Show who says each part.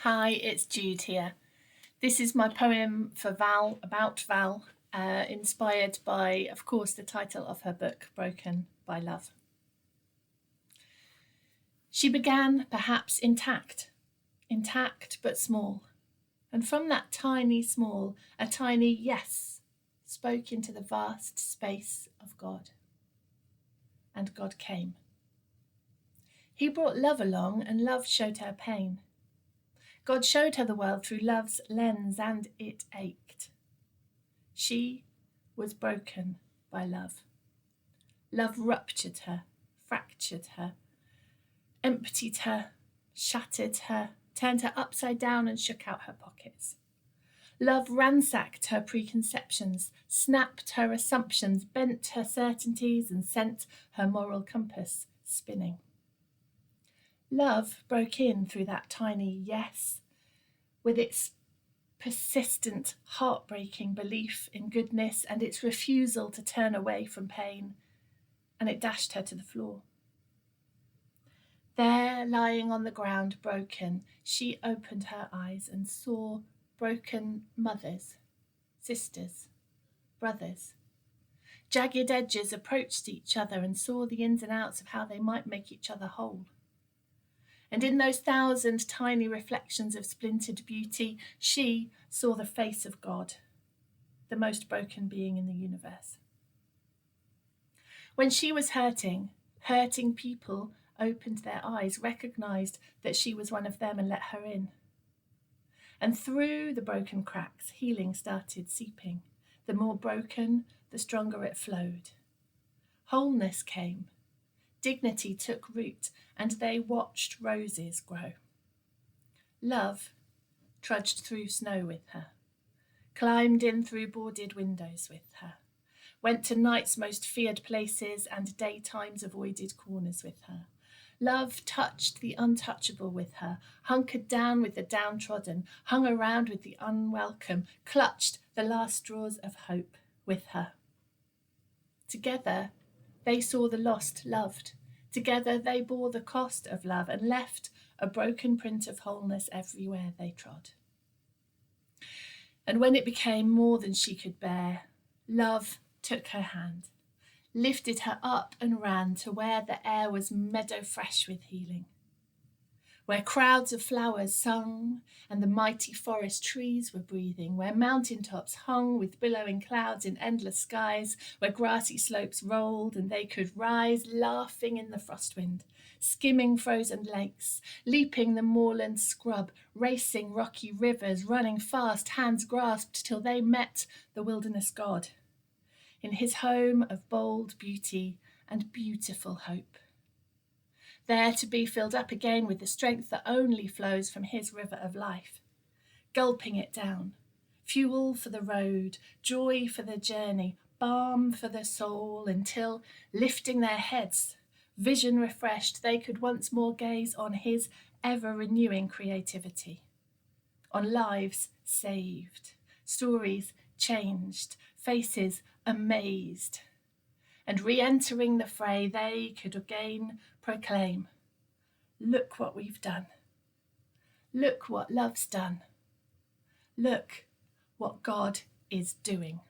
Speaker 1: Hi, it's Jude here. This is my poem for Val, about Val, inspired by, of course, the title of her book, Broken by Love. She began perhaps intact but small, and from that tiny small, a tiny yes spoke into the vast space of God. And God came. He brought love along, and love showed her pain. God showed her the world through love's lens, and it ached. She was broken by love. Love ruptured her, fractured her, emptied her, shattered her, turned her upside down and shook out her pockets. Love ransacked her preconceptions, snapped her assumptions, bent her certainties, and sent her moral compass spinning. Love broke in through that tiny yes, with its persistent, heartbreaking belief in goodness and its refusal to turn away from pain, and it dashed her to the floor. There, lying on the ground, broken, she opened her eyes and saw broken mothers, sisters, brothers. Jagged edges approached each other and saw the ins and outs of how they might make each other whole. And in those 1,000 tiny reflections of splintered beauty, she saw the face of God, the most broken being in the universe. When she was hurting people opened their eyes, recognized that she was one of them, and let her in. And through the broken cracks, healing started seeping. The more broken, the stronger it flowed. Wholeness came. Dignity took root, and they watched roses grow. Love trudged through snow with her, climbed in through boarded windows with her, went to night's most feared places and daytime's avoided corners with her. Love touched the untouchable with her, hunkered down with the downtrodden, hung around with the unwelcome, clutched the last straws of hope with her. Together, they saw the lost loved. Together, they bore the cost of love and left a broken print of wholeness everywhere they trod. And when it became more than she could bear, love took her hand, lifted her up and ran to where the air was meadow fresh with healing, where crowds of flowers sung and the mighty forest trees were breathing, where mountaintops hung with billowing clouds in endless skies, where grassy slopes rolled and they could rise laughing in the frost wind, skimming frozen lakes, leaping the moorland scrub, racing rocky rivers, running fast, hands grasped till they met the wilderness god in his home of bold beauty and beautiful hope, there to be filled up again with the strength that only flows from his river of life, gulping it down, fuel for the road, joy for the journey, balm for the soul, until, lifting their heads, vision refreshed, they could once more gaze on his ever-renewing creativity, on lives saved, stories changed, faces amazed. And re-entering the fray, they could again proclaim, look what we've done. Look what love's done. Look what God is doing.